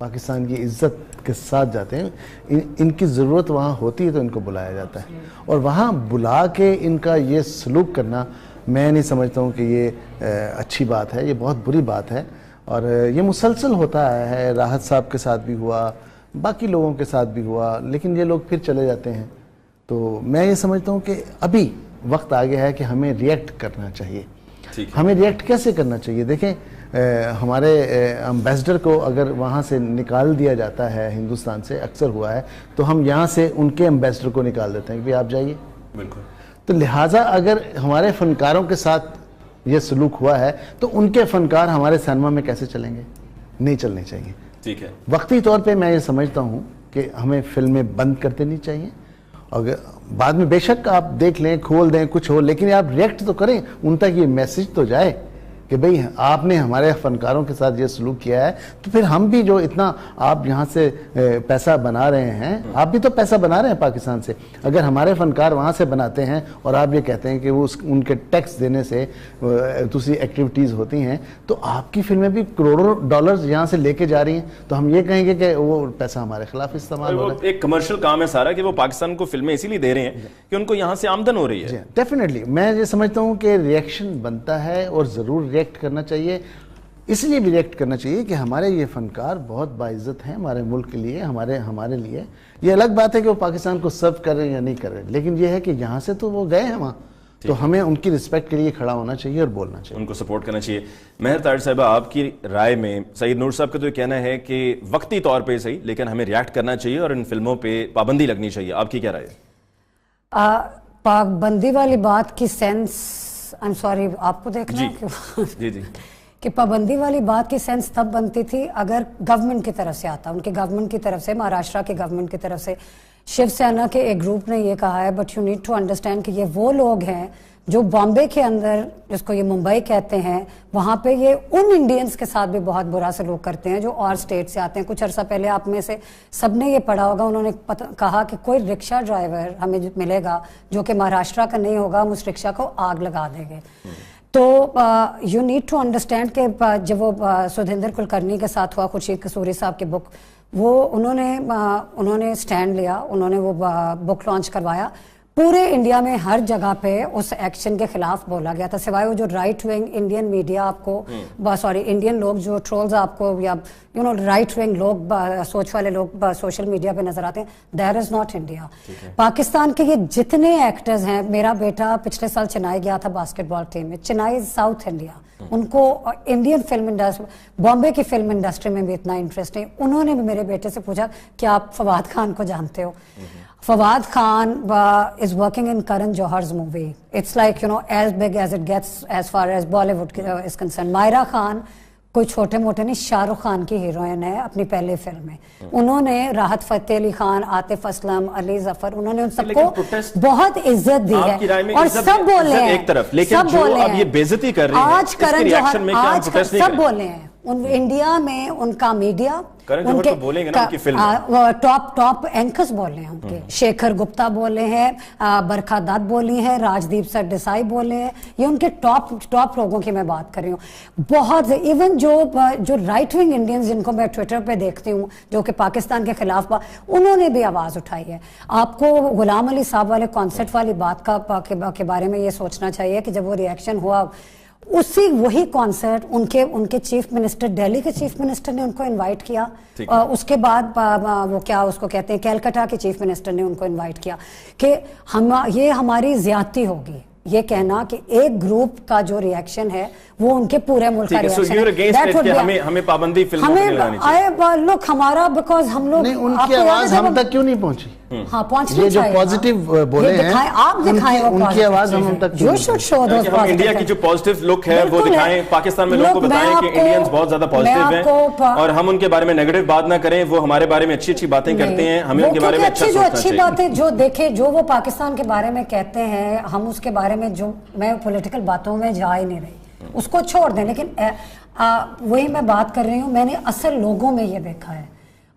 پاکستان کی عزت کے ساتھ جاتے ہیں. ان کی ضرورت وہاں ہوتی ہے تو ان کو بلایا جاتا ہے, اور وہاں بلا کے ان کا یہ سلوک کرنا میں نہیں سمجھتا ہوں کہ یہ اچھی بات ہے, یہ بہت بری بات ہے. اور یہ مسلسل ہوتا ہے, راحت صاحب کے ساتھ بھی ہوا, باقی لوگوں کے ساتھ بھی ہوا, لیکن یہ لوگ پھر چلے جاتے ہیں. تو میں یہ سمجھتا ہوں کہ ابھی وقت آ گیا ہے کہ ہمیں ریئیکٹ کرنا چاہیے. ہمیں ریئیکٹ کیسے کرنا چاہیے؟ دیکھیں ہمارے امبیسڈر کو اگر وہاں سے نکال دیا جاتا ہے ہندوستان سے, اکثر ہوا ہے, تو ہم یہاں سے ان کے امبیسڈر کو نکال دیتے ہیں کہ آپ جائیے. بالکل. تو لہٰذا اگر ہمارے فنکاروں کے ساتھ یہ سلوک ہوا ہے تو ان کے فنکار ہمارے سینما میں کیسے چلیں گے؟ نہیں چلنے چاہیے. ٹھیک ہے. وقتی طور پہ میں یہ سمجھتا ہوں کہ ہمیں فلمیں بند کر دینی چاہیے, اور بعد میں بے شک آپ دیکھ لیں, کھول دیں, کچھ ہو, لیکن آپ ریئیکٹ تو کریں, ان تک یہ میسج تو جائے کہ بھئی آپ نے ہمارے فنکاروں کے ساتھ یہ سلوک کیا ہے, تو پھر ہم بھی جو اتنا آپ یہاں سے پیسہ بنا رہے ہیں, آپ بھی تو پیسہ بنا رہے ہیں پاکستان سے, اگر ہمارے فنکار وہاں سے بناتے ہیں اور آپ یہ کہتے ہیں کہ وہ ان کے ٹیکس دینے سے دوسری ایکٹیویٹیز ہوتی ہیں, تو آپ کی فلمیں بھی کروڑوں ڈالرز یہاں سے لے کے جا رہی ہیں, تو ہم یہ کہیں گے کہ وہ پیسہ ہمارے خلاف استعمال ہو رہا ہے. ایک کمرشل کام ہے سارا کہ وہ پاکستان کو فلمیں اسی لیے دے رہے ہیں کہ ان کو یہاں سے آمدن ہو رہی ہے. ڈیفینیٹلی میں یہ سمجھتا ہوں کہ ریئیکشن بنتا ہے اور ضرور ریئیکٹ کرنا چاہیے. اس لیے بھی ریئیکٹ کرنا چاہیے کہ ہمارے یہ فنکار بہت باعزت ہیں ہمارے ملک کے لیے, ہمارے لیے. یہ الگ بات ہے کہ وہ پاکستان کو سرو کر رہے ہیں یا نہیں کر رہے, لیکن یہ ہے کہ یہاں سے تو وہ گئے ہیں وہاں, تو ہمیں ان کی رسپیکٹ کے لیے کھڑا ہونا چاہیے اور بولنا چاہیے, ان کو سپورٹ کرنا چاہیے. مہر طاہر صاحبہ, آپ کی رائے میں سعید نور صاحب کا تو یہ کہنا ہے کہ وقتی طور پہ صحیح, لیکن ہمیں ریئیکٹ کرنا چاہیے اور ان فلموں پہ پابندی لگنی چاہیے. آپ کی کیا رائے ہے؟ پابندی والی بات کی سینس, آئی ایم سوری آپ کو دیکھنا جی کہ پابندی والی بات کی سینس تب بنتی تھی اگر گورنمنٹ کی طرف سے آتا, ان کے گورنمنٹ کی طرف سے, مہاراشٹرا کے گورنمنٹ کی طرف سے. شیو سینا کے ایک گروپ نے یہ کہا ہے, but you need to understand کہ یہ وہ لوگ ہیں جو بامبے کے اندر, جس کو یہ ممبئی کہتے ہیں, وہاں پہ یہ ان انڈینز کے ساتھ بھی بہت برا سلوک کرتے ہیں جو اور اسٹیٹ سے آتے ہیں. کچھ عرصہ پہلے آپ میں سے سب نے یہ پڑھا ہوگا, انہوں نے کہا کہ کوئی رکشہ ڈرائیور ہمیں ملے گا جو کہ مہاراشٹرا کا نہیں ہوگا, ہم اس رکشہ کو آگ لگا دیں گے. تو یو نیڈ ٹو انڈرسٹینڈ کہ جب وہ سدھیندر کلکرنی کے ساتھ ہوا, خورشید قصوری صاحب کی بک, وہ انہوں نے سٹینڈ لیا, انہوں نے وہ بک لانچ کروایا. پورے انڈیا میں ہر جگہ پہ اس ایکشن کے خلاف بولا گیا تھا, سوائے وہ جو رائٹ ونگ انڈین میڈیا آپ کو, انڈین لوگ جو ٹرولز آپ کو یا رائٹ ونگ لوگ, سوچ والے لوگ سوشل میڈیا پہ نظر آتے ہیں, دیر از ناٹ انڈیا. پاکستان کے یہ جتنے ایکٹرز ہیں, میرا بیٹا پچھلے سال چنائی گیا تھا باسکٹ بال ٹیم میں, چنائی ساؤتھ انڈیا, ان کو انڈین فلم انڈسٹری, بامبے کی فلم انڈسٹری میں بھی اتنا انٹرسٹ ہے. انہوں نے بھی میرے بیٹے سے پوچھا کہ آپ فواد خان کو جانتے ہو؟ Fawad Khan is working in Karan Johar's movie. It's like, as big as it gets as far as Bollywood is concerned. Myra Khan کوئی چھوٹے موٹے نہیں, شاہ رخ خان کی ہیروئن ہے اپنی پہلے فلم میں. انہوں نے راحت فتح علی خان, عاطف اسلم, علی ظفر, انہوں نے ان سب کو بہت عزت دی ہے, اور سب بولے ہیں, سب بولے ہیں آج کرن جوہر, آج سب بولے ہیں انڈیا میں ان کا میڈیا, ان کے ٹاپ اینکرز بولے ہیں, ان کے شیکھر گپتا بولے ہیں, برکھا دت بولی ہیں, راجدیپ سردیسائی بولے ہیں, یہ ان کے ٹاپ لوگوں کی میں بات کر رہی ہوں. بہت ایون جو رائٹ ونگ انڈینز جن کو میں ٹویٹر پہ دیکھتی ہوں جو کہ پاکستان کے خلاف انہوں نے بھی آواز اٹھائی ہے. آپ کو غلام علی صاحب والے کانسرٹ والی بات کے بارے میں یہ سوچنا چاہیے کہ جب وہ ریئیکشن ہوا, وہی کانسرٹ ان کے چیف منسٹر, دہلی کے چیف منسٹر نے ان کو انوائٹ کیا, اس کے بعد وہ کیا اس کو کہتے ہیں, کیلکٹا کے چیف منسٹر نے ان کو انوائٹ کیا, کہ یہ ہماری زیادتی ہوگی یہ کہنا کہ ایک گروپ کا جو ریئیکشن ہے وہ ان کے پورے ملک کا ریئیکشن ہے. ہمیں پابندی فلموں پہ لگانی چاہیے. لوگ ہمارا بیکاز ہم لوگ, ان کی آواز ہم تک کیوں نہیں پہنچی؟ ہاں پہنچنی یہ جو پازیٹیو بولے ہیں آپ دکھائیں, ان کی آواز ہم تک یو شوڈ شو دوز ہم انڈیا کی جو پازیٹیو لک ہے وہ دکھائیں, پاکستان میں لوگوں کو بتائیں کہ انڈینز بہت زیادہ پازیٹیو ہیں, اور ہم ان کے بارے میں نیگیٹو بات نہ کریں. وہ ہمارے بارے میں اچھی باتیں کرتے ہیں, ہمیں ان کے بارے میں اچھا سوچنا چاہیے. اچھی باتیں جو دیکھیں, جو وہ پاکستان کے بارے میں کہتے ہیں, ہم اس کے بارے میں, جو میں پولیٹیکل باتوں میں جا ہی نہیں رہی, اس کو چھوڑ دیں. لیکن وہی میں بات کر رہی ہوں, میں نے اصل لوگوں میں یہ دیکھا ہے,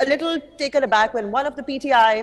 a little taken aback when one of the PTI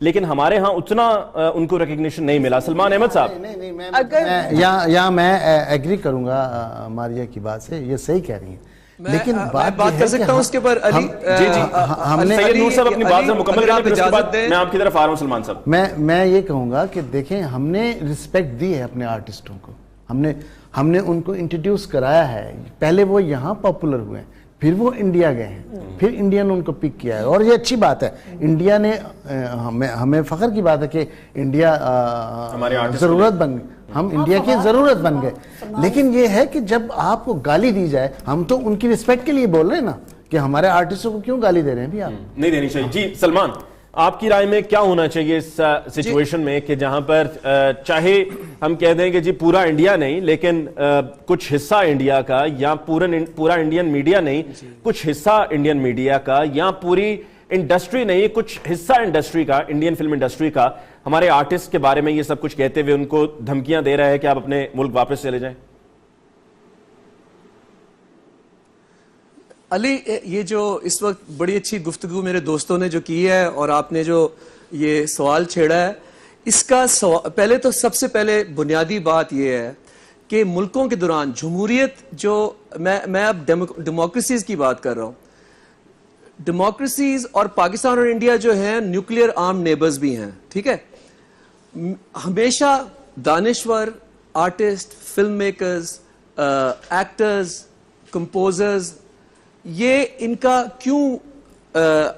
لیکن ہمارے ہاں اتنا ان کو ریکگنیشن نہیں ملا. سلمان احمد صاحب. نہیں میں ایگری کروں گا ماریا کی بات سے, یہ صحیح کہہ رہی ہیں, لیکن بات کر سکتا ہوں اس کے اوپر علی. ہم نے سید نور صاحب اپنی بات سے مکمل کریں, پھر اس کے بعد میں آپ کی طرف آ رہا ہوں سلمان صاحب. میں یہ کہوں گا کہ دیکھیں ہم نے رسپیکٹ دی ہے اپنے آرٹسٹوں کو, ہم نے ان کو انٹروڈیوس کرایا ہے. پہلے وہ یہاں پاپولر ہوئے ہیں, پھر وہ انڈیا گئے ہیں, پھر انڈیا نے ان کو پک کیا ہے, اور یہ اچھی بات ہے. انڈیا نے ہمیں فخر کی بات ہے کہ انڈیا ضرورت بن گئی, ہم انڈیا کی ضرورت بن گئے. لیکن یہ ہے کہ جب آپ کو گالی دی جائے, ہم تو ان کی رسپیکٹ کے لیے بول رہے ہیں نا, کہ ہمارے آرٹسٹوں کو کیوں گالی دے رہے ہیں بھی آپ. نہیں دینی چاہیے. جی سلمان, آپ کی رائے میں کیا ہونا چاہیے اس سچویشن میں کہ جہاں پر چاہے ہم کہہ دیں کہ جی پورا انڈیا نہیں, لیکن کچھ حصہ انڈیا کا, یا پورا انڈین میڈیا نہیں, کچھ حصہ انڈین میڈیا کا, یا پوری انڈسٹری نہیں, کچھ حصہ انڈسٹری کا, انڈین فلم انڈسٹری کا, ہمارے آرٹسٹ کے بارے میں یہ سب کچھ کہتے ہوئے ان کو دھمکیاں دے رہا ہے کہ آپ اپنے ملک واپس چلے جائیں؟ علی, یہ جو اس وقت بڑی اچھی گفتگو میرے دوستوں نے جو کی ہے, اور آپ نے جو یہ سوال چھیڑا ہے, اس کا پہلے تو سب سے پہلے بنیادی بات یہ ہے کہ ملکوں کے دوران جمہوریت, جو میں اب ڈیموکریسیز کی بات کر رہا ہوں, ڈیموکریسیز اور پاکستان اور انڈیا جو ہیں نیوکلیئر آرم نیبرز بھی ہیں, ٹھیک ہے. ہمیشہ دانشور, آرٹسٹ, فلم میکرز, ایکٹرز, کمپوزرز, یہ ان کا کیوں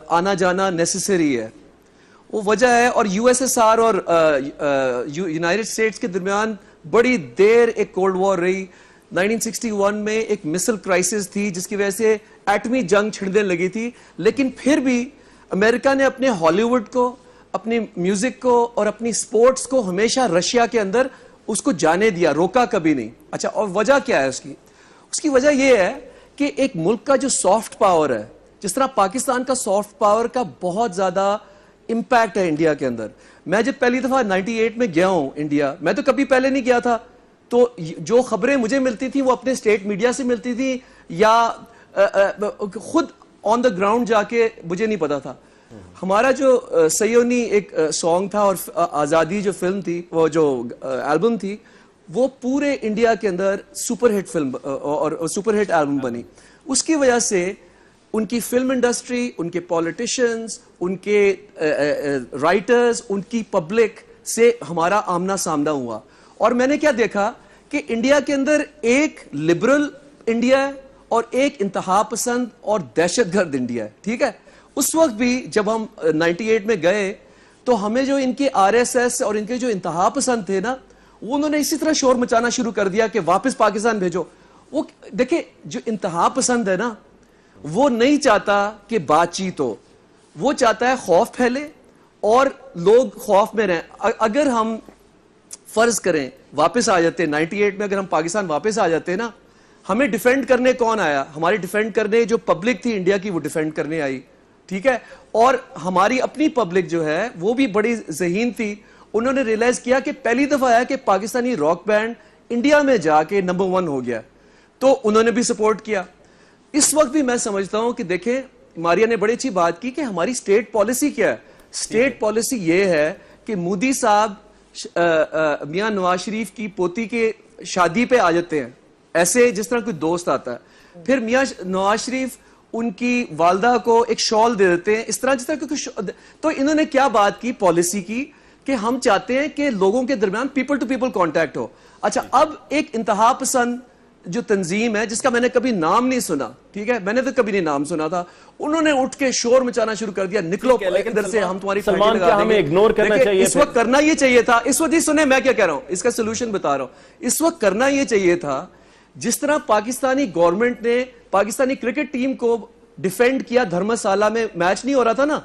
آنا جانا نیسیسری ہے, وہ وجہ ہے. اور یو ایس ایس آر اور یونائٹڈ اسٹیٹس کے درمیان بڑی دیر ایک کولڈ وار رہی. 1961 میں ایک مسل کرائسس تھی جس کی وجہ سے ایٹمی جنگ چھڑنے لگی تھی, لیکن پھر بھی امریکہ نے اپنے ہالی ووڈ کو, اپنی میوزک کو اور اپنی سپورٹس کو ہمیشہ رشیا کے اندر اس کو جانے دیا, روکا کبھی نہیں. اچھا, اور وجہ کیا ہے اس کی وجہ یہ ہے کہ ایک ملک کا جو سافٹ پاور ہے, جس طرح پاکستان کا سافٹ پاور کا بہت زیادہ امپیکٹ ہے انڈیا کے اندر. میں جب پہلی دفعہ 98 میں گیا ہوں انڈیا, میں تو کبھی پہلے نہیں گیا تھا, تو جو خبریں مجھے ملتی تھی وہ اپنے اسٹیٹ میڈیا سے ملتی تھی, یا خود آن دا گراؤنڈ جا کے مجھے نہیں پتا تھا. ہمارا جو سیونی ایک سانگ تھا, اور آزادی جو فلم تھی, وہ جو البم تھی, وہ پورے انڈیا کے اندر سپر ہٹ فلم اور سپر ہٹ البم بنی. اس کی وجہ سے ان کی فلم انڈسٹری, ان کے پولیٹیشنز, ان کے رائٹرز, ان کی پبلک سے ہمارا آمنا سامنا ہوا. اور میں نے کیا دیکھا کہ انڈیا کے اندر ایک لبرل انڈیا ہے اور ایک انتہا پسند اور دہشت گرد انڈیا ہے, ٹھیک ہے. اس وقت بھی جب ہم 98 میں گئے تو ہمیں جو ان کے RSS اور ان کے جو انتہا پسند تھے نا, وہ انہوں نے اسی طرح شور مچانا شروع کر دیا کہ واپس پاکستان بھیجو. وہ دیکھیں, جو انتہا پسند ہے نا, وہ نہیں چاہتا کہ بات چیت ہو, وہ چاہتا ہے خوف پھیلے اور لوگ خوف میں رہیں. اگر ہم فرض کریں واپس آ جاتے 98 میں, اگر ہم پاکستان واپس آ جاتے نا, ہمیں ڈیفینڈ کرنے کون آیا؟ ہماری ڈیفینڈ کرنے جو پبلک تھی انڈیا کی, وہ ڈیفینڈ کرنے آئی, ٹھیک ہے. اور ہماری اپنی پبلک جو ہے وہ بھی بڑی ذہین تھی, انہوں نے ریلائز کیا کہ پہلی دفعہ آیا کہ پاکستانی راک بینڈ انڈیا میں جا کے نمبر 1 ہو گیا, تو انہوں نے بھی سپورٹ کیا. اس وقت بھی میں سمجھتا ہوں کہ دیکھیں, ماریا نے بڑی اچھی بات کی کہ ہماری اسٹیٹ پالیسی کیا ہے. اسٹیٹ پالیسی یہ ہے کہ مودی صاحب میاں نواز شریف کی پوتی کے شادی پہ آ جاتے ہیں, ایسے جس طرح کوئی دوست آتا ہے, پھر میاں نواز شریف ان کی والدہ کو ایک شال دے دیتے ہیں, اس طرح جس طرح. تو انہوں نے کیا بات کی پالیسی کی کہ ہم چاہتے ہیں کہ لوگوں کے درمیان پیپل ٹو پیپل کانٹیکٹ ہو. اچھا, اب ایک انتہا پسند جو تنظیم ہے جس کا میں نے کبھی نام نہیں سنا, ٹھیک ہے, میں نے تو کبھی نہیں نام سنا تھا, انہوں نے اٹھ کے شور مچانا شروع کر دیا, نکلو ادھر سے, ہم تمہاری سلمان, کیا ہمیں اگنور کرنا چاہیے؟ اس وقت کرنا یہ چاہیے تھا, اس وقت ہی سنیں میں کیا کہہ رہا ہوں, اس کا سولوشن بتا رہا ہوں. اس وقت کرنا یہ چاہیے تھا جس طرح پاکستانی گورنمنٹ نے پاکستانی کرکٹ ٹیم کو ڈیفینڈ کیا, دھرمشالہ میں میچ نہیں ہو رہا تھا نا,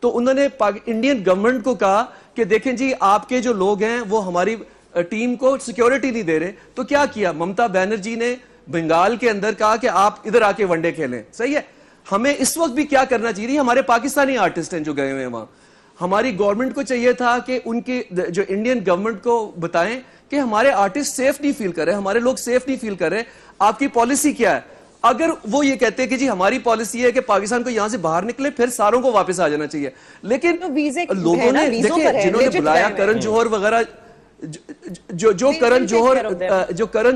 تو انہوں نے انڈین گورنمنٹ کو کہا کہ دیکھیں جی آپ کے جو لوگ ہیں وہ ہماری ٹیم کو سیکیورٹی نہیں دے رہے. تو کیا کیا, ممتا بینرجی نے بنگال کے اندر کہا کہ آپ ادھر آ کے ون ڈے کھیلیں, صحیح ہے. ہمیں اس وقت بھی کیا کرنا چاہیے, ہمارے پاکستانی آرٹسٹ ہیں جو گئے ہوئے ہیں وہاں, ہماری گورنمنٹ کو چاہیے تھا کہ ان کے جو انڈین گورنمنٹ کو بتائیں کہ ہمارے آرٹسٹ سیف نہیں فیل کر رہے, ہمارے لوگ سیف نہیں فیل کر رہے, آپ کی پالیسی کیا ہے. اگر وہ یہ کہتے ہیں کہ جی ہماری پالیسی ہے کہ پاکستان کو یہاں سے باہر نکلے پھر ساروں کو واپس آ جانا چاہیے، لیکن لوگوں نے دیکھیں جنہوں نے بلایا کرن جوہر وغیرہ، جو کرن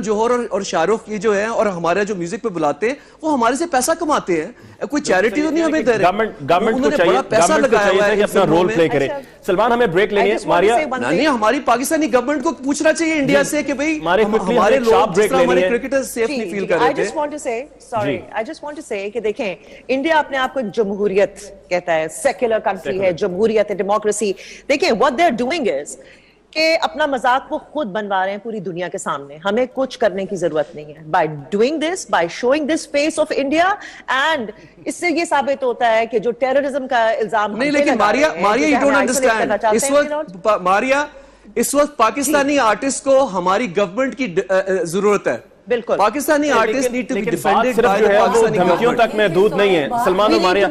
جوہر اور شاہ رخ یہ جو ہیں اور ہمارے جو میوزک پہ بلاتے ہیں وہ ہمارے سے پیسہ کماتے ہیں، کوئی چیریٹی تو نہیں ہمیں دے رہے، گورنمنٹ کو چاہیے پیسہ لگایا ہوا ہے کہ اپنا رول پلے کرے. سلمان ہمیں بریک لینی ہے. ماریا نہیں، ہماری پاکستانی گورنمنٹ کو پوچھنا چاہیے انڈیا سے کہ بھئی ہمارے لوگ جس طرح ہمارے کرکٹرز سیف نہیں فیل کر رہے تھے. I just want to say کہ دیکھیں انڈیا اپنے آپ کو ایک جمہوریت کہتا ہے، سیکولر کنٹری ہے، جمہوریت ہے، ڈیموکریسی. دیکھیں what they're doing is کہ اپنا مذاق وہ خود بنوا رہے ہیں پوری دنیا کے سامنے، ہمیں کچھ کرنے کی ضرورت نہیں ہے. By doing this, by showing this face of India, and اس سے یہ ثابت ہوتا ہے کہ جو ٹیررزم کا الزام نہیں، لیکن ماریا you don't understand. ماریا اس وقت پاکستانی آرٹسٹ کو ہماری گورنمنٹ کی ضرورت ہے. بالکل Pakistani artist need to be defended by جو ہے وہ پاکستانی دھمکیوں تک محدود نہیں ہے. سلمان و ماریا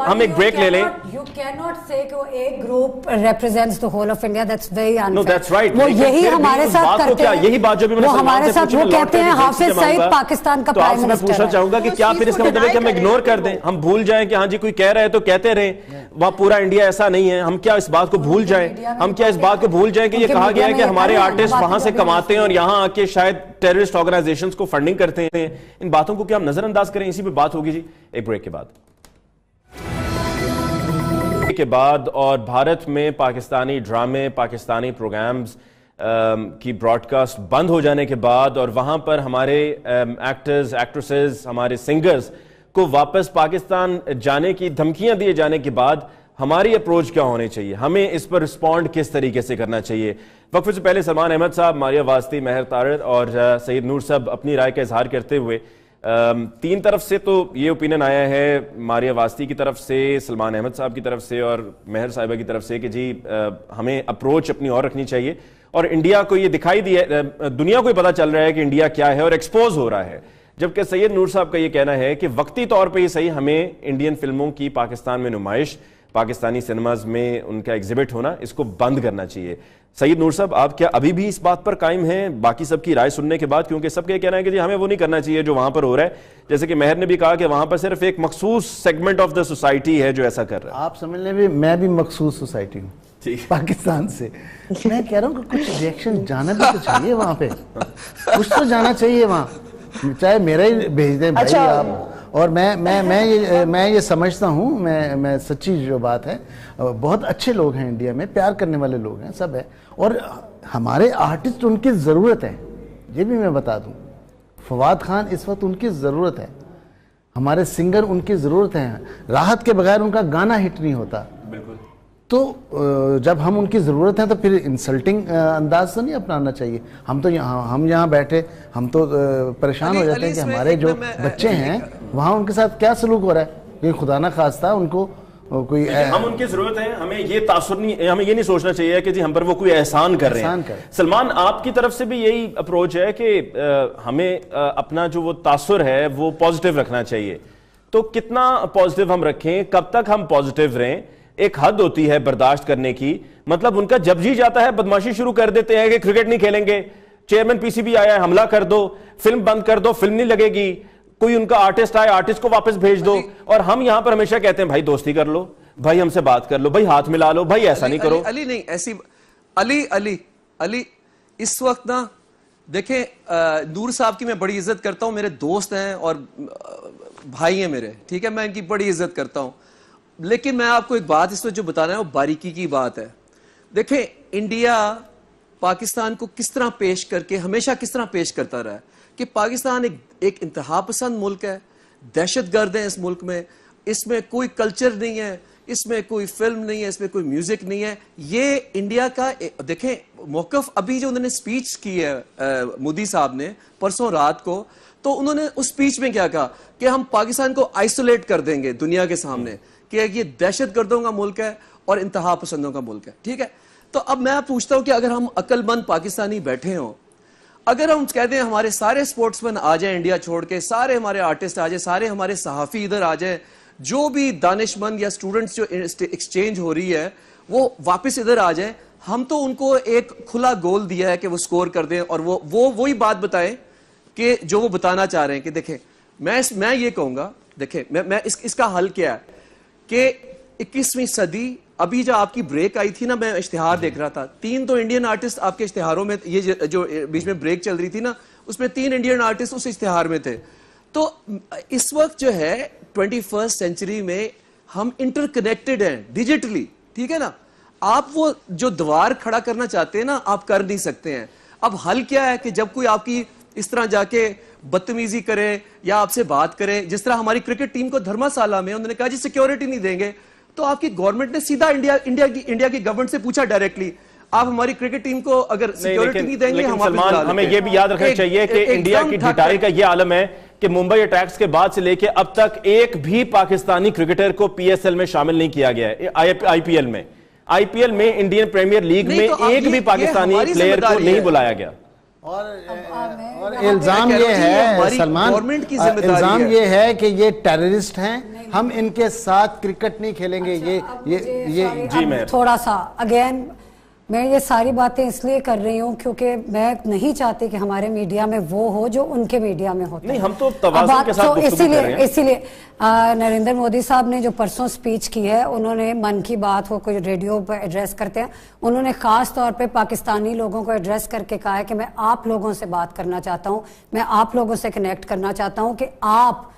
ہم ایک بریک لے لیں. You cannot say کہ ایک group represents the whole of India. That's very unfair. No, that's right. وہ یہی ہمارے ساتھ کرتے ہیں. یہی بات جو بھی میں نے ہمارے ساتھ وہ کہتے ہیں حافظ سعید پاکستان کا پرائم منسٹر ہے. تو آپ سے میں پوچھنا چاہوں گا کہ کیا پھر اس کا مطلب ہے کہ ہم اگنور کر دیں، ہم بھول جائیں کہ ہاں جی کوئی کہہ رہا ہے تو کہتے رہیں، وہاں پورا انڈیا ایسا نہیں ہے؟ ہم کیا اس بات کو بھول جائیں؟ ہم کیا اس بات کو بھول جائیں کہ یہ کہا گیا ہے کہ ہمارے آرٹسٹ وہاں سے کماتے ہیں اور یہاں آ کے شاید ٹیررسٹ آرگنائزیشنز کو فنڈنگ کرتے ہیں؟ ان باتوں کو کیا ہم نظر انداز کریں؟ اسی پہ بات ہوگی جی ایک بریک کے بعد. اور بھارت میں پاکستانی ڈرامے، پاکستانی پروگرامز کی براڈ کاسٹ بند ہو جانے کے بعد اور وہاں پر ہمارے ایکٹرز، ایکٹریسز، ہمارے سنگرز کو واپس پاکستان جانے کی دھمکیاں دیے جانے کے بعد ہماری اپروچ کیا ہونی چاہیے؟ ہمیں اس پر رسپونڈ کس طریقے سے کرنا چاہیے؟ وقفے سے پہلے سلمان احمد صاحب، ماریا واسطی، مہر طارر اور سید نور صاحب اپنی رائے کا اظہار کرتے ہوئے تین طرف سے تو یہ اوپینین آیا ہے، ماریا واسطی کی طرف سے، سلمان احمد صاحب کی طرف سے اور مہر صاحبہ کی طرف سے کہ جی ہمیں اپروچ اپنی اور رکھنی چاہیے اور انڈیا کو یہ دکھائی دیا، دنیا کو یہ پتہ چل رہا ہے کہ انڈیا کیا ہے اور ایکسپوز ہو رہا ہے. جبکہ سید نور صاحب کا یہ کہنا ہے کہ وقتی طور پہ یہ صحیح ہمیں انڈین فلموں کی پاکستان میں نمائش، پاکستانی سینماز میں ان کا ایگزیبٹ ہونا، اس کو بند کرنا چاہیے. سید نور صاحب آپ کیا ابھی بھی اس بات پر قائم ہیں باقی سب کی رائے سننے کے بعد؟ کیونکہ سب کا یہ کہنا ہے کہ جی ہمیں وہ نہیں کرنا چاہیے جو وہاں پر ہو رہا ہے، جیسے کہ مہر نے بھی کہا کہ وہاں پر صرف ایک مخصوص سیگمنٹ آف دا سوسائٹی ہے جو ایسا کر رہا ہے. آپ سمجھ لیں بھی میں بھی مخصوص سوسائٹی ہوں پاکستان سے. میں کہہ رہا ہوں کہ کچھ ریئیکشن جانا بھی تو چاہیے وہاں پہ، کچھ تو جانا چاہیے وہاں، چاہے میرا ہی بھیج دیں بھائی آپ. اور میں یہ سمجھتا ہوں، میں سچی جو بات ہے، بہت اچھے لوگ ہیں انڈیا میں، پیار کرنے والے لوگ ہیں، سب ہے، اور ہمارے آرٹسٹ ان کی ضرورت ہے. یہ بھی میں بتا دوں، فواد خان اس وقت ان کی ضرورت ہے، ہمارے سنگر ان کی ضرورت ہے. راحت کے بغیر ان کا گانا ہٹ نہیں ہوتا. بالکل. تو جب ہم ان کی ضرورت ہے تو پھر انسلٹنگ انداز سے نہیں اپنانا چاہیے. ہم یہاں بیٹھے ہم تو پریشان ہو جاتے ہیں کہ ہمارے جو بچے ہیں وہاں ان کے ساتھ کیا سلوک ہو رہا ہے، کہ خدا نہ خواستہ ان کو کوئی ہم ان کی ضرورت ہے، ہمیں یہ تاثر نہیں، ہمیں یہ نہیں سوچنا چاہیے کہ جی ہم پر وہ کوئی احسان کر رہے ہیں. سلمان آپ کی طرف سے بھی یہی اپروچ ہے کہ ہمیں اپنا جو وہ تاثر ہے وہ پازیٹیو رکھنا چاہیے. تو کتنا پازیٹیو ہم رکھیں، کب تک ہم پازیٹیو رہیں؟ ایک حد ہوتی ہے برداشت کرنے کی. مطلب ان کا جب جی جاتا ہے بدماشی شروع کر دیتے ہیں کہ کرکٹ نہیں کھیلیں گے، چیئرمین پی سی بی آیا ہے حملہ کر دو، فلم بند کر دو، فلم نہیں لگے گی، کوئی ان کا آرٹسٹ آئے آرٹسٹ کو واپس بھیج دو. اور ہم یہاں پر ہمیشہ کہتے ہیں بھائی دوستی کر لو، بھائی ہم سے بات کر لو، بھائی ہاتھ ملا لو، بھائی ایسا نہیں کرو. علی نہیں ایسی، علی اس وقت نا دیکھیں، نور صاحب کی میں بڑی عزت کرتا ہوں، میرے دوست ہیں اور بھائی ہیں میرے، ٹھیک ہے، میں ان کی بڑی عزت کرتا ہوں. لیکن میں آپ کو ایک بات اس وقت جو بتانا ہے وہ باریکی کی بات ہے. دیکھیں انڈیا پاکستان کو کس طرح پیش کر کے ہمیشہ کس طرح پیش کرتا رہا ہے کہ پاکستان ایک انتہا پسند ملک ہے، دہشت گرد ہیں اس ملک میں، اس میں کوئی کلچر نہیں ہے، اس میں کوئی فلم نہیں ہے، اس میں کوئی میوزک نہیں ہے. یہ انڈیا کا دیکھیں موقف ابھی جو انہوں نے سپیچ کی ہے مودی صاحب نے پرسوں رات کو، تو انہوں نے اس سپیچ میں کیا کہا کہ ہم پاکستان کو آئسولیٹ کر دیں گے دنیا کے سامنے، کہ یہ دہشت گردوں کا ملک ہے اور انتہا پسندوں کا ملک ہے. ٹھیک ہے، تو اب میں پوچھتا ہوں کہ اگر ہم عقل مند پاکستانی بیٹھے ہوں، اگر ہم کہتے ہیں ہمارے سارے سپورٹس مین آ جائیں انڈیا چھوڑ کے، سارے ہمارے آرٹسٹ آ جائیں، سارے ہمارے صحافی ادھر آ جائیں، جو بھی دانش مند یا سٹوڈنٹس جو ایکسچینج ہو رہی ہے وہ واپس ادھر آ جائیں، ہم تو ان کو ایک کھلا گول دیا ہے کہ وہ سکور کر دیں اور وہ وہی بات بتائیں کہ جو وہ بتانا چاہ رہے ہیں کہ دیکھیں میں یہ کہوں گا, دیکھیں میں اس کا حل کیا ہے کہ 21ویں صدی, ابھی جو آپ کی بریک آئی تھی نا, میں اشتہار دیکھ رہا تھا, 3 تو انڈین آرٹسٹ آپ کے اشتہاروں میں, یہ جو بیچ میں بریک چل رہی تھی نا, اس میں 3 انڈین آرٹسٹ اس اشتہار میں تھے. تو اس وقت جو ہے 21st سینچری میں ہم انٹر کنیکٹڈ ہیں ڈیجیٹلی, ٹھیک ہے نا. آپ وہ جو دیوار کھڑا کرنا چاہتے ہیں نا, آپ کر نہیں سکتے ہیں. اب حل کیا ہے کہ جب کوئی آپ کی اس طرح جا کے بدتمیزی کرے یا آپ سے بات کرے, جس طرح ہماری کرکٹ ٹیم کو دھرما سالہ میں انہوں نے کہا جی سیکیورٹی نہیں دیں گے, تو آپ کی گورنمنٹ نے سیدھا انڈیا کی گورنمنٹ سے پوچھا ڈائریکٹلی, آپ ہماری کرکٹ ٹیم کو اگر سیکیورٹی نہیں دیں گے, ہمیں یہ بھی یاد رکھنا چاہیے کہ انڈیا کی ڈھٹائی کا یہ عالم ہے کہ ممبئی اٹیکس کے بعد سے لے کے اب تک ایک بھی پاکستانی کرکٹر کو پی ایس ایل میں شامل نہیں کیا گیا ہے. آئی پی ایل میں انڈین پریمیئر لیگ میں ایک بھی پاکستانی پلیئر کو نہیں بلایا گیا. اور الزام یہ ہے سلمان, الزام یہ ہے کہ یہ ٹیررسٹ ہیں, ہم ان کے ساتھ کرکٹ نہیں کھیلیں گے. یہ جی میں تھوڑا سا اگین میں یہ ساری باتیں اس لیے کر رہی ہوں کیونکہ میں نہیں چاہتی کہ ہمارے میڈیا میں وہ ہو جو ان کے میڈیا میں ہوتا ہے. نہیں, ہم تو توازن کے ساتھ گفتگو کر رہے ہیں. اسی لیے نریندر مودی صاحب نے جو پرسوں سپیچ کی ہے, انہوں نے من کی بات ہو کوئی ریڈیو پہ ایڈریس کرتے ہیں, انہوں نے خاص طور پہ پاکستانی لوگوں کو ایڈریس کر کے کہا ہے کہ میں آپ لوگوں سے بات کرنا چاہتا ہوں, میں آپ لوگوں سے کنیکٹ کرنا چاہتا ہوں کہ آپ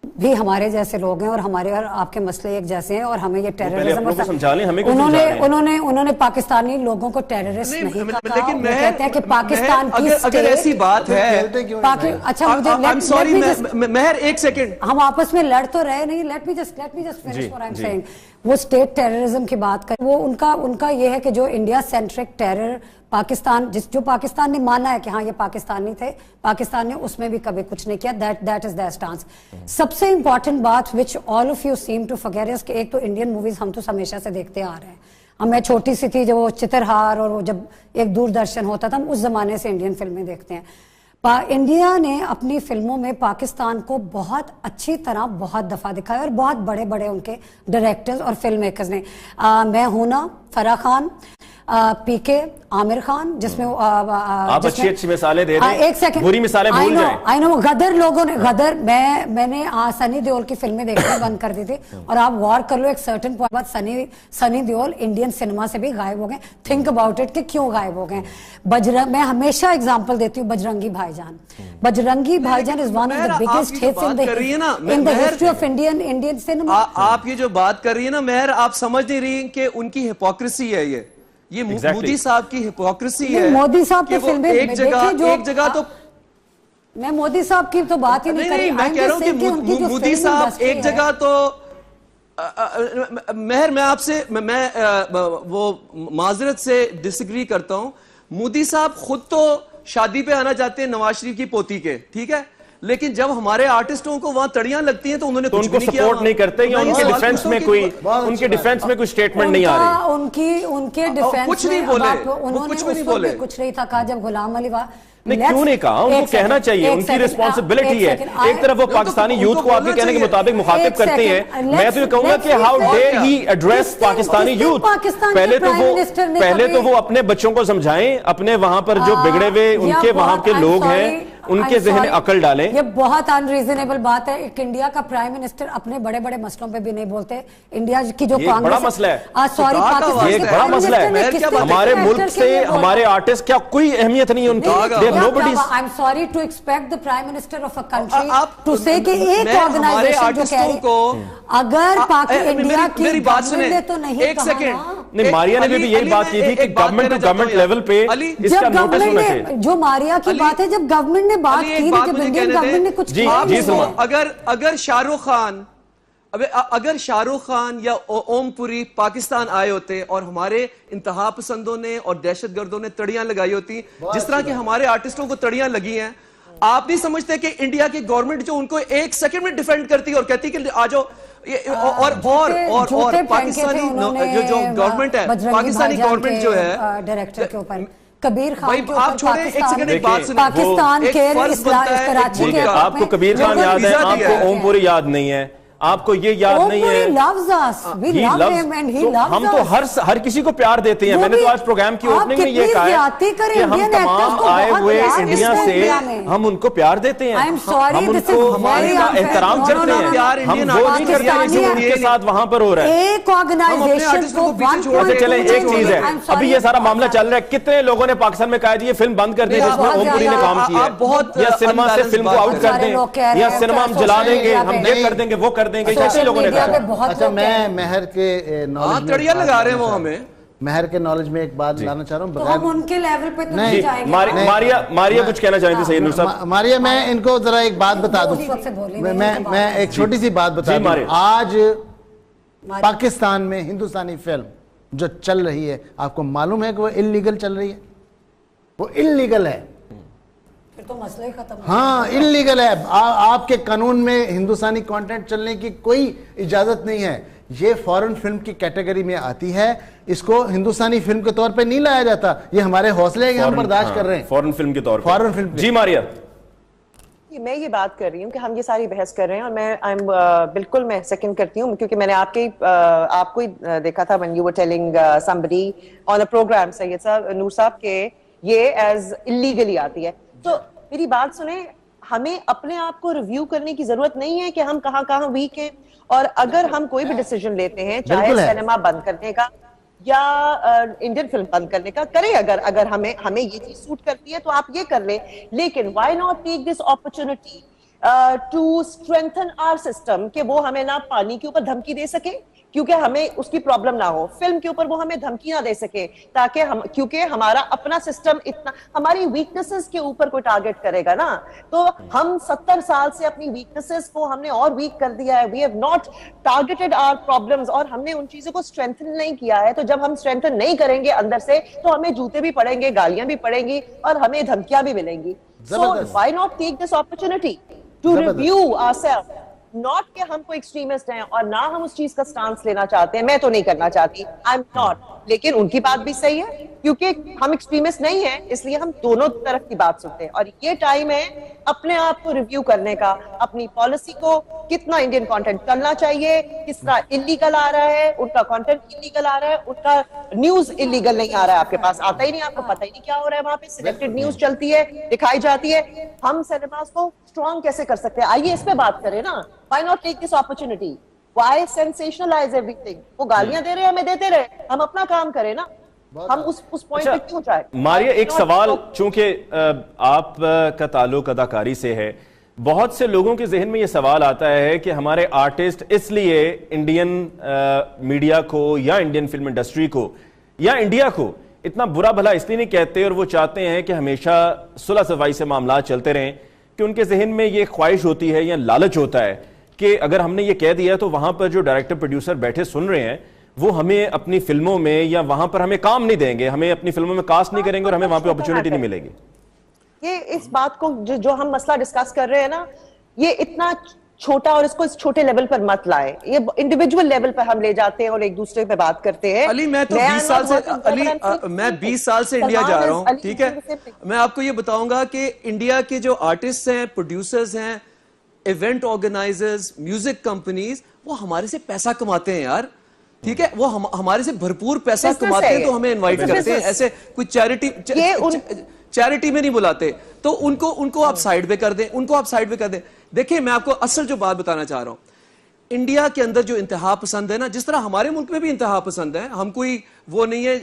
بھی ہمارے جیسے لوگ ہیں اور ہمارے اور آپ کے مسئلے ایک جیسے ہیں, اور ہمیں یہ ٹیررزم, انہوں نے پاکستانی لوگوں کو ٹیررسٹ نہیں کہا. لیکن کہتے ہیں کہ پاکستان کی اگر ایسی بات ہے, اچھا مجھے مہر ایک سیکنڈ, ہم آپس میں لڑ تو رہے نہیں, let me just finish what I'm saying. وہ اسٹیٹ ٹیررزم کی بات کریں, وہ ان کا یہ ہے کہ جو انڈیا سینٹرک ٹیرر پاکستان, جو پاکستان نے مانا ہے کہ ہاں یہ پاکستانی تھے, پاکستان نے اس میں بھی کبھی کچھ نہیں کیا. That is their stance. سب سے امپورٹنٹ بات which all of you seem to forget is کہ ایک تو انڈین موویز ہم تو ہمیشہ سے دیکھتے آ رہے ہیں. میں چھوٹی سی تھی, جو وہ چترہار اور وہ جب ایک دوردرشن ہوتا تھا, ہم اس زمانے سے انڈین فلمیں دیکھتے ہیں. انڈیا نے اپنی فلموں میں پاکستان کو بہت اچھی طرح بہت دفعہ دکھایا, اور بہت بڑے بڑے ان کے ڈائریکٹرز اور فلم میکرز نے. میں ہوں نا, فرح خان, پی کے, عامر خان, جس میں آپ اچھی مثالیں دے رہے ہیں, ایک سیکنڈ, بری مثالیں بھول جائیں. آئی نو غدر لوگوں نے, غدر میں نے سنی دیول کی فلمیں دیکھنا بند کر دی تھی, اور آپ غور کر لو ایک سرٹن پوائنٹ بعد سنی دیول انڈین سنیما سے بھی غائب ہو گئے. تھنک اباؤٹ اٹ کہ کیوں غائب ہو گئے. میں ہمیشہ اگزامپل دیتی ہوں Bajrangi Bhaijaan. Bajrangi Bhaijaan is one of the biggest hits in the history of Indian cinema. آپ یہ جو بات کر رہی ہیں نا مہر, آپ سمجھ نہیں رہی کہ ان کی ہپوکریسی ہے یہ مودی صاحب کی ہپوکریسی ہے. مودی صاحب کی فلمیں ایک جگہ تو میں مودی صاحب کی تو بات ہی نہیں کر رہی, میں کہہ رہا ہوں کہ مودی صاحب ایک جگہ تو, مہر میں آپ سے میں وہ معذرت سے ڈس ایگری کرتا ہوں. مودی صاحب خود تو شادی پہ آنا چاہتے ہیں نواز شریف کی پوتی کے, ٹھیک ہے, لیکن جب ہمارے آرٹسٹوں کو وہاں تڑیاں لگتی ہیں تو انہوں نے کچھ بھی نہیں کیا, سپورٹ نہیں کرتے, یا ان کے ڈیفنس میں کوئی سٹیٹمنٹ نہیں آ رہی. ان کے ڈیفنس کچھ نہیں بولے, کچھ نہیں تھا کہا جب غلام علی نہیں, کیوں نہیں کہا, ان کو کہنا چاہیے, ان کی ریسپانسبلٹی ہے. ایک طرف وہ پاکستانی یوتھ کو آپ کے کہنے کے مطابق مخاطب کرتے ہیں, میں تو یہ کہوں گا کہ how dare he address Pakistani youth. پہلے تو وہ اپنے بچوں کو سمجھائیں, اپنے وہاں پر جو بگڑے ہوئے ان کے وہاں کے لوگ ہیں ان کے ذہن عقل ڈالیں. یہ بہت انریزنیبل بات ہے. ایک انڈیا کا پرائم منسٹر اپنے بڑے بڑے مسئلوں پہ بھی نہیں بولتے. انڈیا کی جو کانگریس, بڑا مسئلہ ہے, یہ ایک بڑا مسئلہ ہے. ہمارے ملک سے ہمارے آرٹسٹ کیا کوئی اہمیت نہیں ان کی. I'm sorry to expect the prime minister of a country to say کہ ایک آرگنائزیشن جو کہہ رہی اگر انڈیا کی گورنمنٹ نے تو نہیں کہا. نہیں, ماریا نے بھی یہی بات کی تھی کہ گورنمنٹ ٹو گورنمنٹ لیول پہ اس کا نوٹس ہونا چاہیے. جو ماریا کی بات ہے, جب گورنمنٹ نے بات کی کہ انڈین گورنمنٹ نے کچھ کیا نہیں. اگر شاہ رخ خان یا اوم پوری پاکستان آئے ہوتے اور ہمارے انتہا پسندوں نے اور دہشت گردوں نے تڑیاں لگائی ہوتی جس طرح کہ ہمارے آرٹسٹوں کو تڑیاں لگی ہیں, آپ نہیں سمجھتے کہ انڈیا کی گورنمنٹ جو ان کو ایک سیکنڈ میں ڈیفینڈ کرتی اور کہتی کہ آجو, اور پاکستانی جو گورنمنٹ ہے, پاکستانی گورنمنٹ جو ہے ڈائریکٹر کے اوپر کبیر خان کے آپ چھوڑیں, ایک سیکنڈ ایک بات سنیں, پاکستان کے کراچی کے, آپ کو کبیر خان یاد ہے, آپ کو اوم پوری یاد نہیں ہے. آپ کو یہ یاد نہیں ہے ہم تو ہر کسی کو پیار دیتے ہیں. میں نے تو آج پروگرام کی اوپننگ میں یہ کہا ہے کہ ہم تمام آئے ہوئے انڈیا سے ہم ان کو پیار دیتے ہیں, ہم ان کو ہمارے کا احترام کرتے ہیں, ہم وہ نہیں کرتے ہیں جو ان کے ساتھ وہاں پر ہو رہا ہے. ایک آرگنائزیشن چلیں ایک چیز ہے, ابھی یہ سارا معاملہ چل رہا ہے, کتنے لوگوں نے پاکستان میں کہا جی یہ فلم بند کر دیں جس میں اوم پوری نے کام کیا ہے, یا سنیما سے فلم کو آؤٹ کر دیں, یا سنیما ہم جلا دیں گے, ہم یہ کر دیں گے وہ کر دیں گے, کیسے لوگوں نے کہا. اچھا میں مہر کے نالج تڑیا لگا رہے ہیں وہ ہمیں, مہر کے نالج میں ایک بات لانا چاہ رہا ہوں. ہم ان کے لیول پہ نہیں جائیں گے. ماریا کچھ کہنا چاہتے تھے سید صاحب. ماریا میں ان کو ذرا ایک بات بتا دوں, میں ایک چھوٹی سی بات بتا دوں. آج پاکستان میں ہندوستانی فلم جو چل رہی ہے, آپ کو معلوم ہے کہ وہ انلیگل چل رہی ہے, وہ انلیگل ہے. تو مسئلہ ہی ختم. ہاں انلیگل ہے. آپ کے قانون میں ہندوستانی کانٹینٹ چلنے کی کوئی اجازت نہیں ہے. یہ فورن فلم کی کیٹیگری میں آتی ہے, اس کو ہندوستانی فلم کے طور پہ نہیں لایا جاتا. یہ ہمارے حوصلے ہم برداشت کر رہے ہیں فورن فلم کے طور پر. فورن فلم. جی ماریا, میں یہ بات کر رہی ہوں کہ ہم یہ ساری بحث کر رہے ہیں, اور میں بالکل میں سیکنڈ کرتی ہوں, کیونکہ میں نے آپ کو ہی دیکھا تھا when you were telling somebody on a program, سید صاحب نور صاحب, کے یہ ایز illegally آتی ہے. تو میری بات سنیں, ہمیں اپنے آپ کو ریویو کرنے کی ضرورت نہیں ہے کہ ہم کہاں کہاں ویک ہیں, اور اگر ہم کوئی بھی ڈیسیجن لیتے ہیں, چاہے سینما بند کرنے کا یا انڈین فلم بند کرنے کا, کریں. اگر ہمیں یہ چیز سوٹ کرتی ہے تو آپ یہ کر لیں, لیکن why not take this opportunity to strengthen our system, کہ وہ ہمیں نہ پانی کے اوپر دھمکی دے سکے کیونکہ ہمیں اس کی پرابلم نہ ہو, فلم کے اوپر وہ ہمیں دھمکی نہ دے سکے, تاکہ کیونکہ ہمارا اپنا سسٹم اتنا ہماری ویکنسز کے اوپر کوئی ٹارگٹ کرے گا نا, تو ہم 70 سال سے اپنی ویکنسز کو ہم نے اور ویک کر دیا ہے. We have not targeted our problems, اور ہم نے ان چیزوں کو اسٹرینتھن نہیں کیا ہے. تو جب ہم اسٹرینتھن نہیں کریں گے اندر سے, تو ہمیں جوتے بھی پڑیں گے, گالیاں بھی پڑیں گی, اور ہمیں دھمکیاں بھی ملیں گی. So why not take this opportunity to review ourselves? Not کہ ہم کو ایکسٹریمسٹ ہیں اور نہ ہم اس چیز کا سٹانس لینا چاہتے ہیں, میں تو نہیں کرنا چاہتی, آئی ایم ناٹ, لیکن ان کی بات بھی صحیح ہے کیونکہ ہم ایکسٹریمسٹ نہیں ہیں, اس لیے ہم دونوں طرف کی بات سنتے ہیں. اور یہ ٹائم ہے اپنے آپ کو ریویو کرنے کا, اپنی پالیسی کو, کتنا انڈین کانٹینٹ کرنا چاہیے, کس طرح انلیگل آ رہا ہے, ان کا کانٹینٹ انلیگل آ رہا ہے, ان کا نیوز انلیگل نہیں آ رہا ہے, آپ کے پاس آتا ہی نہیں, آپ کو پتہ ہی نہیں کیا ہو رہا ہے وہاں پہ, سلیکٹڈ نیوز چلتی ہے, دکھائی جاتی ہے. ہم سینماز کو اسٹرانگ کیسے کر سکتے ہیں, آئیے اس پہ بات کریں نا. Why not take this opportunity? Why sensationalize everything? وہ گالیاں دے رہے ہمیں دیتے رہے, ہم اپنا کام کریں نا, ہم اس پوائنٹ پہ کیوں جائیں. ماریا ایک سوال, چونکہ آپ کا تعلق اداکاری سے ہے, بہت سے لوگوں کے ذہن میں یہ سوال آتا ہے کہ ہمارے آرٹسٹ اس لیے انڈین میڈیا کو یا انڈین فلم انڈسٹری کو یا انڈیا کو اتنا برا بھلا اس لیے نہیں کہتے, اور وہ چاہتے ہیں کہ ہمیشہ صلح صفائی سے معاملات چلتے رہیں, کہ ان کے ذہن میں یہ خواہش ہوتی ہے یا لالچ ہوتا ہے کہ اگر ہم نے یہ کہہ دیا تو وہاں پر جو ڈائریکٹر پروڈیوسر بیٹھے سن رہے ہیں وہ ہمیں اپنی فلموں میں یا وہاں پر ہمیں کام نہیں دیں گے, ہمیں اپنی فلموں میں کاسٹ نہیں کریں گے, اور ہمیں وہاں پہ اپرچونٹی نہیں ملے گی. یہ اس بات کو جو ہم مسئلہ ڈسکس کر رہے ہیں نا, یہ اتنا چھوٹا, اور اس کو اس چھوٹے لیول پر مت لائے, یہ انڈیویجول لیول پر ہم لے جاتے ہیں اور ایک دوسرے پہ بات کرتے ہیں. علی میں تو 20 سال سے, علی میں 20 سال سے انڈیا جا رہا ہوں, ٹھیک ہے, میں آپ کو یہ بتاؤں گا کہ انڈیا کے جو آرٹسٹ ہیں, پروڈیوسرز ہیں, ایونٹ آرگنائزرز, میوزک کمپنیز, وہ ہمارے سے پیسہ کماتے ہیں یار, ٹھیک ہے, وہ ہمارے سے بھرپور پیسہ کماتے ہیں, تو ہمیں انوائٹ کرتے ہیں, ایسے کوئی چیریٹی میں نہیں بلاتے, تو ان کو آپ سائیڈ پہ کر دیں, ان کو آپ سائیڈ پہ کر دیں. دیکھیں میں آپ کو اصل جو بات بتانا چاہ رہا ہوں, انڈیا کے اندر جو انتہا پسند ہے نا, جس طرح ہمارے ملک میں بھی انتہا پسند ہے, ہم کوئی وہ نہیں ہے,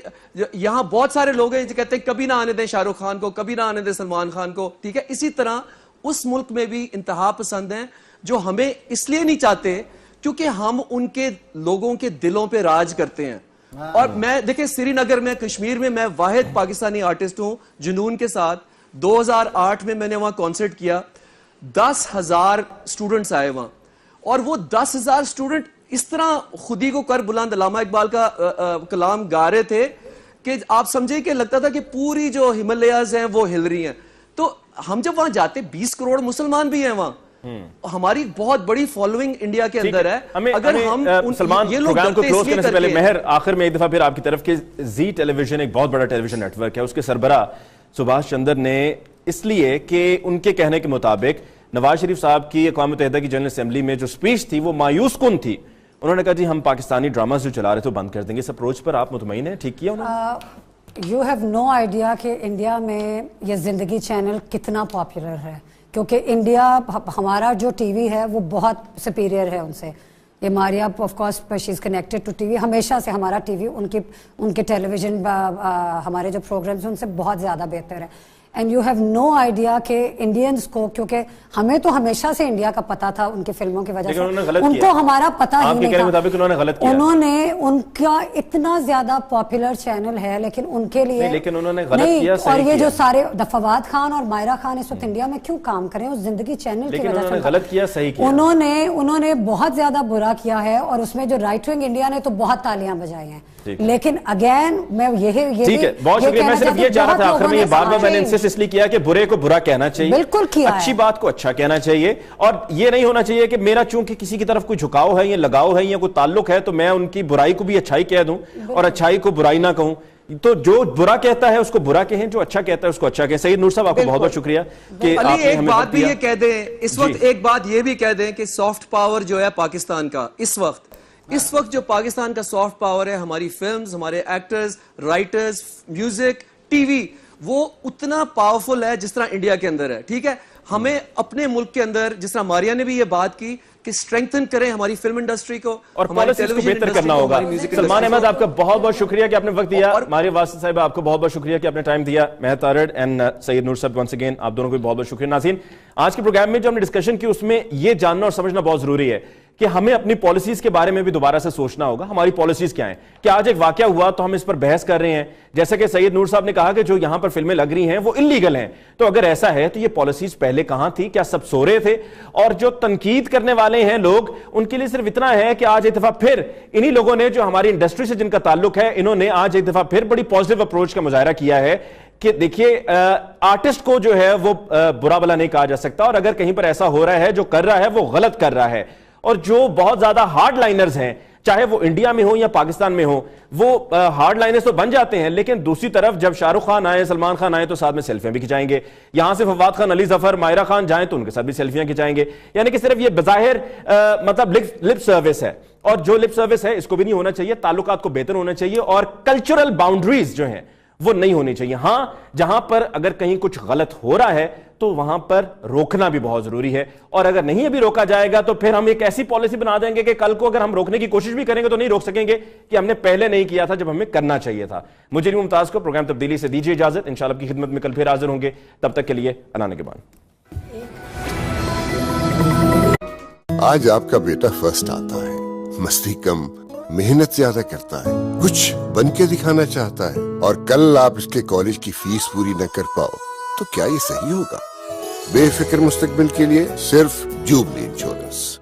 یہاں بہت سارے لوگ ہیں جو کہتے ہیں کبھی نہ آنے دیں شاہ رخ خان کو, کبھی نہ آنے دیں سلمان خان کو, ٹھیک ہے, اسی طرح اس ملک میں بھی انتہا پسند ہیں جو ہمیں اس لیے نہیں چاہتے کیونکہ ہم ان کے لوگوں کے دلوں پہ راج کرتے ہیں. اور میں دیکھیں سری نگر میں, کشمیر میں, میں واحد پاکستانی آرٹسٹ ہوں جنون کے ساتھ. 2008 میں میں نے وہاں کانسرٹ کیا, 10,000 سٹوڈنٹس آئے وہاں, اور وہ 10,000 سٹوڈنٹ اس طرح خودی کو کر بلند علامہ اقبال کا کلام گا رہے تھے کہ آپ سمجھے کہ لگتا تھا کہ پوری جو ہمالیاز ہیں وہ ہل رہی ہیں. تو ہم جب وہاں جاتے, 20 کروڑ مسلمان بھی ہیں وہاں, ہماری بہت بڑی فالوئنگ انڈیا کے اندر ہے. اگر ہم سلمان پروگرام کو کلوز کرنے سے پہلے مہر آخر میں ایک دفعہ پھر آپ کی طرف کے زی ٹیلی ویژن ایک بہت بڑا ٹیلی ویژن نیٹ ورک ہے, اس کے سربراہ سبھاش چندر نے اس لیے کہ ان کے کہنے کے مطابق نواز شریف صاحب کی اقوام متحدہ کی جنرل اسمبلی میں جو سپیچ تھی وہ مایوس کن تھی. انہوں نے کہا جی ہم پاکستانی ڈراماز جو چلا رہے تھے بند کر دیں گے. اس اپروچ پر آپ مطمئن ہیں؟ ٹھیک کیا انہوں نے؟ یو ہیو نو آئیڈیا کہ انڈیا میں یہ زندگی چینل کتنا پاپولر ہے, کیونکہ انڈیا ہمارا جو ٹی وی ہے وہ بہت سپیریئر ہے ان سے. یہ Maria of course she is connected to TV, ہمیشہ سے ہمارا ٹی وی ان کے ٹیلی ویژن ہمارے جو پروگرامز ہیں ان سے بہت زیادہ بہتر ہے. And you have no idea کہ انڈینس کو, کیونکہ ہمیں تو ہمیشہ سے انڈیا کا پتا تھا ان کی فلموں کی وجہ سے, ان کو ہمارا پتا ہی نہیں تھا. انہوں نے ان کا اتنا زیادہ پاپولر چینل ہے لیکن ان کے لیے نہیں. اور یہ جو سارے فواد خان اور مائرہ خان اس وقت انڈیا میں کیوں کام کریں اس زندگی چینل کی وجہ سے غلط کیا, صحیح کیا. انہوں نے بہت زیادہ برا کیا ہے, اور اس میں جو رائٹ ونگ انڈیا نے تو بہت تالیاں بجائی ہیں. لیکن اگین میں ٹھیک ہے, بہت شکریہ. میں صرف یہ چاہ رہا تھا آخر میں, یہ بار بار میں نے انسسٹ اس لیے کیا کہ برے کو برا کہنا چاہیے, بالکل کیا, اچھی بات کو اچھا کہنا چاہیے, اور یہ نہیں ہونا چاہیے کہ میرا چونکہ کسی کی طرف کوئی جھکاؤ ہے یا لگاؤ ہے یا کوئی تعلق ہے تو میں ان کی برائی کو بھی اچھائی کہہ دوں اور اچھائی کو برائی نہ کہوں. تو جو برا کہتا ہے اس کو برا کہیں, جو اچھا کہتا ہے اس کو اچھا کہیں. سید نور صاحب آپ کو بہت بہت شکریہ کہ آپ نے ایک بات بھی یہ کہہ دیں اس وقت, ایک بات یہ بھی کہہ دیں کہ سافٹ پاور جو ہے پاکستان کا اس وقت جو پاکستان کا سافٹ پاور ہے, ہماری فلمز, ہمارے actors, writers, music, T V, وہ اتنا پاورفل ہے جس طرح انڈیا کے اندر ہے. ٹھیک ہے, ہمیں اپنے ملک کے اندر, جس طرح ماریا نے بھی یہ بات کی, کہ اسٹرینگتھن کریں ہماری فلم انڈسٹری کو اور پالیسیز کو بہتر کرنا ہوگا. سلمان احمد آپ کا بہت بہت شکریہ کہ آپ نے وقت دیا. ماریا واسط صاحب آپ کو بہت بہت شکریہ کہ آپ نے ٹائم دیا. مہر تارڑ اینڈ سید نور صاحب ونس اگین آپ دونوں کو بہت بہت شکریہ. ناظرین, آج کے پروگرام میں جو ہم نے ڈسکشن کی اس میں یہ جاننا اور سمجھنا بہت ضروری ہے کہ ہمیں اپنی پالیسیز کے بارے میں بھی دوبارہ سے سوچنا ہوگا. ہماری پالیسیز کیا ہیں؟ کہ آج ایک واقعہ ہوا تو ہم اس پر بحث کر رہے ہیں, جیسا کہ سید نور صاحب نے کہا کہ جو یہاں پر فلمیں لگ رہی ہیں وہ انلیگل ہیں. تو اگر ایسا ہے تو یہ پالیسیز پہلے کہاں تھی؟ کیا سب سو رہے تھے؟ اور جو تنقید کرنے والے ہیں لوگ, ان کے لیے صرف اتنا ہے کہ آج ایک دفعہ پھر انہی لوگوں نے جو ہماری انڈسٹری سے جن کا تعلق ہے, انہوں نے آج ایک دفعہ پھر بڑی پازیٹیو اپروچ کا مظاہرہ کیا ہے کہ دیکھیے آرٹسٹ کو جو ہے وہ برا بلا نہیں کہا جا سکتا, اور اگر کہیں پر ایسا ہو رہا ہے جو کر رہا ہے وہ غلط کر رہا ہے. اور جو بہت زیادہ ہارڈ لائنرز ہیں, چاہے وہ انڈیا میں ہوں یا پاکستان میں ہوں, وہ ہارڈ لائنرز تو بن جاتے ہیں, لیکن دوسری طرف جب شاہ رخ خان آئے, سلمان خان آئے تو ساتھ میں سیلفیاں بھی کھچائیں گے. یہاں سے فواد خان, علی ظفر, مائرہ خان جائیں تو ان کے ساتھ بھی سیلفیاں کھچائیں گے. یعنی کہ صرف یہ بظاہر مطلب لپ سروس ہے, اور جو لپ سروس ہے اس کو بھی نہیں ہونا چاہیے. تعلقات کو بہتر ہونا چاہیے, اور کلچرل باؤنڈریز جو ہیں وہ نہیں ہونی چاہیے. ہاں, جہاں پر اگر کہیں کچھ غلط ہو رہا ہے تو وہاں پر روکنا بھی بہت ضروری ہے, اور اگر نہیں ابھی روکا جائے گا تو پھر ہم ایک ایسی پالیسی بنا دیں گے کہ کل کو اگر ہم روکنے کی کوشش بھی کریں گے تو نہیں روک سکیں گے کہ ہم نے پہلے نہیں کیا تھا جب ہمیں کرنا چاہیے تھا. مجھے ممتاز کو پروگرام تبدیلی سے دیجیے اجازت. انشاءاللہ کی خدمت میں کل پھر حاضر ہوں گے. تب تک کے لیے انا نگہبان. آج آپ کا بیٹا فرسٹ آتا ہے, مستی کم, محنت زیادہ کرتا ہے, کچھ بن کے دکھانا چاہتا ہے, اور کل آپ اس کے کالج کی فیس پوری نہ کر پاؤ تو کیا یہ صحیح ہوگا؟ بے فکر مستقبل کے لیے صرف جوبلی انشورنس.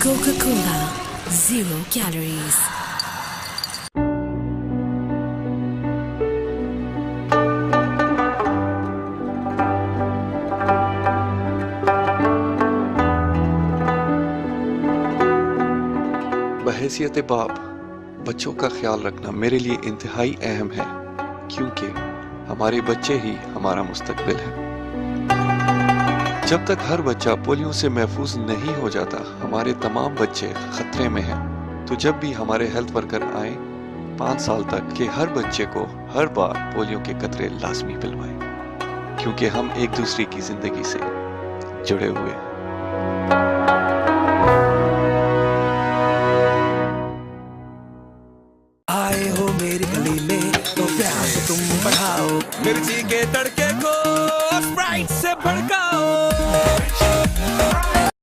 Coca-Cola, 0 calories. بحیثیت باپ, بچوں کا خیال رکھنا میرے لیے انتہائی اہم ہے, کیونکہ ہمارے بچے ہی ہمارا مستقبل ہے. جب تک ہر بچہ پولیو سے محفوظ نہیں ہو جاتا, ہمارے تمام بچے خطرے میں ہیں. تو جب بھی ہمارے ہیلتھ ورکر آئیں 5 سال تک کہ ہر بچے کو ہر بار پولیو کے قطرے لازمی پلوائیں, کیونکہ ہم ایک دوسرے کی زندگی سے جڑے ہوئے ہیں.